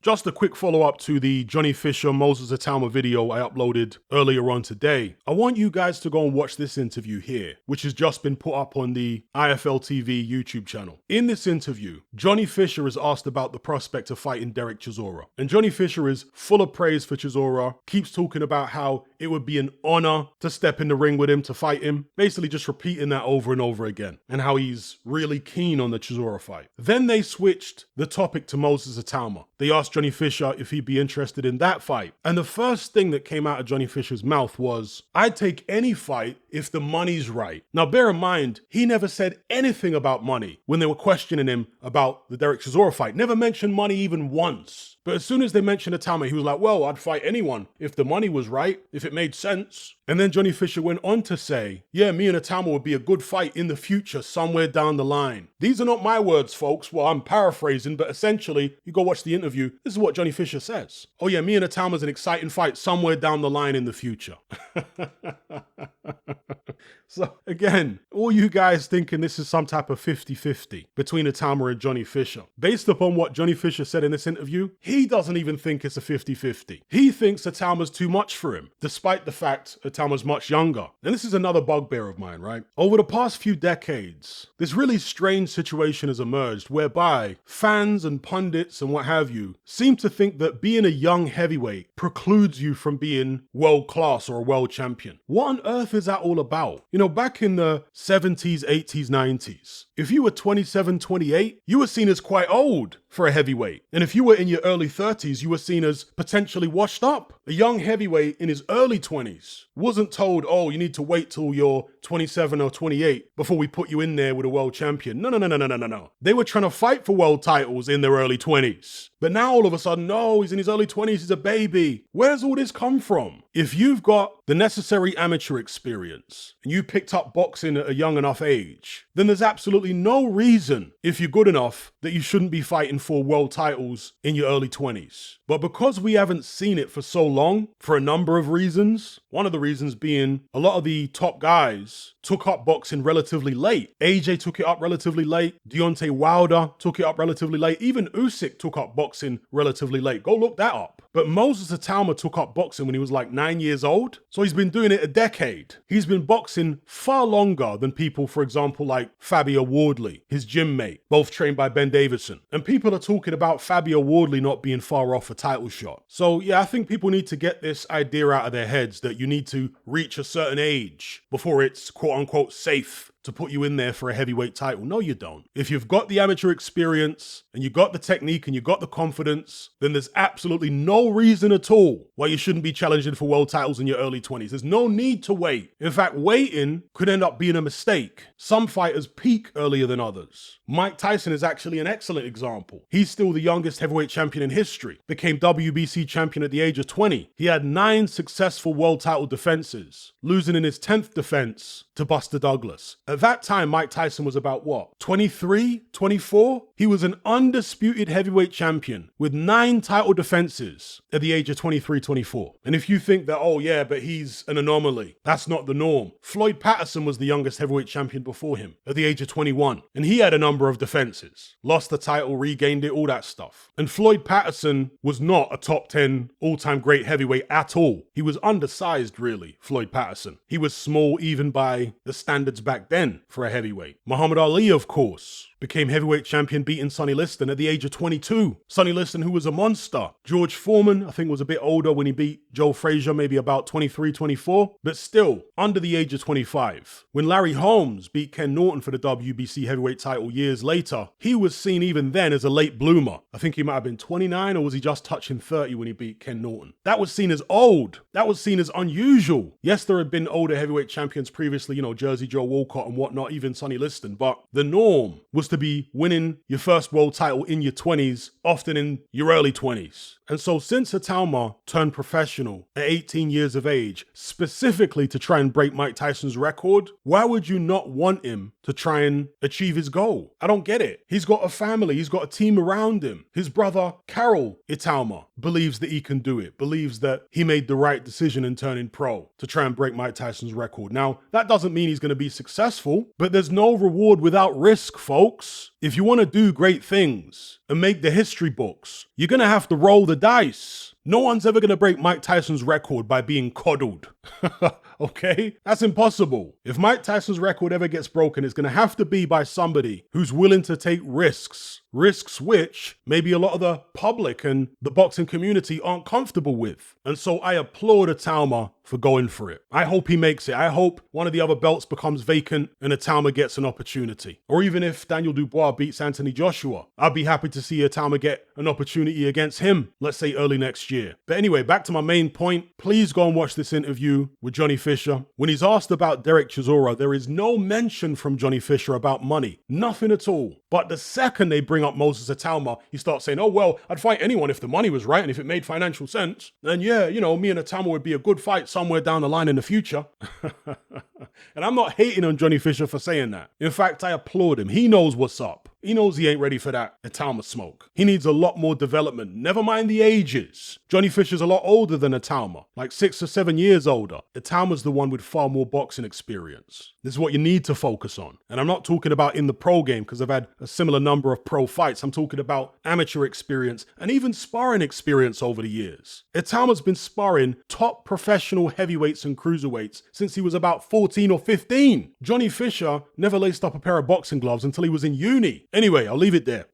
Just a quick follow-up to the Johnny Fisher Moses Itauma video I uploaded earlier on today. I want you guys to go and watch this interview here, which has just been put up on the IFL TV YouTube channel. In this interview, Johnny Fisher is asked about the prospect of fighting Derek Chisora. And Johnny Fisher is full of praise for Chisora, keeps talking about how it would be an honor to step in the ring with him, to fight him, basically just repeating that over and over again, and how he's really keen on the Chisora fight. Then they switched the topic to Moses Itauma. They asked Johnny Fisher if he'd be interested in that fight. And the first thing that came out of Johnny Fisher's mouth was, "I'd take any fight if the money's right." Now, bear in mind, he never said anything about money when they were questioning him about the Derek Chisora fight. Never mentioned money even once. But as soon as they mentioned Itauma, he was like, well, I'd fight anyone if the money was right, if it made sense. And then Johnny Fisher went on to say, yeah, me and Itauma would be a good fight in the future, somewhere down the line. These are not my words, folks. Well, I'm paraphrasing, but essentially, you go watch the interview, this is what Johnny Fisher says. Oh yeah, me and Itauma's an exciting fight somewhere down the line in the future. So again, all you guys thinking this is some type of 50-50 between Itauma and Johnny Fisher. Based upon what Johnny Fisher said in this interview, he doesn't even think it's a 50-50. He thinks Itauma's too much for him, despite the fact Itauma's much younger. And this is another bugbear of mine, right? Over the past few decades, this really strange situation has emerged whereby fans and pundits and what have you seem to think that being a young heavyweight precludes you from being world class or a world champion. What on earth is that all about? You know, back in the 70s, 80s, 90s, if you were 27, 28, you were seen as quite old for a heavyweight. And if you were in your early 30s, you were seen as potentially washed up. A young heavyweight in his early 20s wasn't told, oh, you need to wait till you're 27 or 28 before we put you in there with a world champion. No. They were trying to fight for world titles in their early 20s. But now all of a sudden, no, he's in his early 20s, he's a baby. Where's all this come from? If you've got the necessary amateur experience and you picked up boxing at a young enough age, then there's absolutely no reason, if you're good enough, that you shouldn't be fighting for world titles in your early 20s. But because we haven't seen it for so long, for a number of reasons, one of the reasons being a lot of the top guys took up boxing relatively late. AJ took it up relatively late. Deontay Wilder took it up relatively late. Even Usyk took up boxing relatively late. Go look that up. But Moses Itauma took up boxing when he was like 9 years old. So he's been doing it a decade. He's been boxing far longer than people, for example, like Fabio Wardley, his gym mate, both trained by Ben Davison. And people are talking about Fabio Wardley not being far off a title shot. So yeah, I think people need to get this idea out of their heads that you need to reach a certain age before it's quote unquote safe to put you in there for a heavyweight title. No, you don't. If you've got the amateur experience and you got the technique and you got the confidence, then there's absolutely no reason at all why you shouldn't be challenging for world titles in your early 20s. There's no need to wait. In fact, waiting could end up being a mistake. Some fighters peak earlier than others. Mike Tyson is actually an excellent example. He's still the youngest heavyweight champion in history. Became WBC champion at the age of 20. He had 9 successful world title defenses, losing in his 10th defense to Buster Douglas. At that time, Mike Tyson was about what? 23, 24? He was an undisputed heavyweight champion with 9 title defenses at the age of 23, 24. And if you think that, oh yeah, but he's an anomaly, that's not the norm. Floyd Patterson was the youngest heavyweight champion before him at the age of 21. And he had a number of defenses. Lost the title, regained it, all that stuff. And Floyd Patterson was not a top 10 all-time great heavyweight at all. He was undersized, really, Floyd Patterson. He was small even by the standards back then for a heavyweight. Muhammad Ali, of course, became heavyweight champion beating Sonny Liston at the age of 22. Sonny Liston, who was a monster. George Foreman, I think, was a bit older when he beat Joe Frazier, maybe about 23, 24, but still under the age of 25. When Larry Holmes beat Ken Norton for the WBC heavyweight title years later, he was seen even then as a late bloomer. I think he might have been 29, or was he just touching 30 when he beat Ken Norton? That was seen as old. That was seen as unusual. Yes, there had been older heavyweight champions previously, you know, Jersey Joe Walcott and whatnot, even Sonny Liston, but the norm was to be winning your first world title in your 20s, often in your early 20s. And so since Itauma turned professional at 18 years of age, specifically to try and break Mike Tyson's record, why would you not want him to try and achieve his goal? I don't get it. He's got a family. He's got a team around him. His brother, Carol Itauma, believes that he can do it, believes that he made the right decision in turning pro to try and break Mike Tyson's record. Now, that doesn't mean he's going to be successful, but there's no reward without risk, folks. If you want to do great things and make the history books, you're going to have to roll the dice. No one's ever going to break Mike Tyson's record by being coddled. Okay? That's impossible. If Mike Tyson's record ever gets broken, it's going to have to be by somebody who's willing to take risks. Risks which maybe a lot of the public and the boxing community aren't comfortable with. And so I applaud Itauma for going for it. I hope he makes it. I hope one of the other belts becomes vacant and Itauma gets an opportunity. Or even if Daniel Dubois beats Anthony Joshua, I'd be happy to see Itauma get an opportunity against him, let's say early next year. But anyway, back to my main point. Please go and watch this interview with Johnny Fisher. When he's asked about Derek Chisora, there is no mention from Johnny Fisher about money. Nothing at all. But the second they bring up Moses Itauma, he starts saying, oh, well, I'd fight anyone if the money was right and if it made financial sense. And yeah, you know, me and Itauma would be a good fight somewhere down the line in the future. And I'm not hating on Johnny Fisher for saying that. In fact, I applaud him. He knows what's up. He knows he ain't ready for that Itauma smoke. He needs a lot more development. Never mind the ages. Johnny Fisher's a lot older than Itauma, like 6 or 7 years older. Itauma's the one with far more boxing experience. This is what you need to focus on. And I'm not talking about in the pro game because I've had a similar number of pro fights. I'm talking about amateur experience and even sparring experience over the years. Itauma's been sparring top professional heavyweights and cruiserweights since he was about 14 or 15. Johnny Fisher never laced up a pair of boxing gloves until he was in uni. Anyway, I'll leave it there.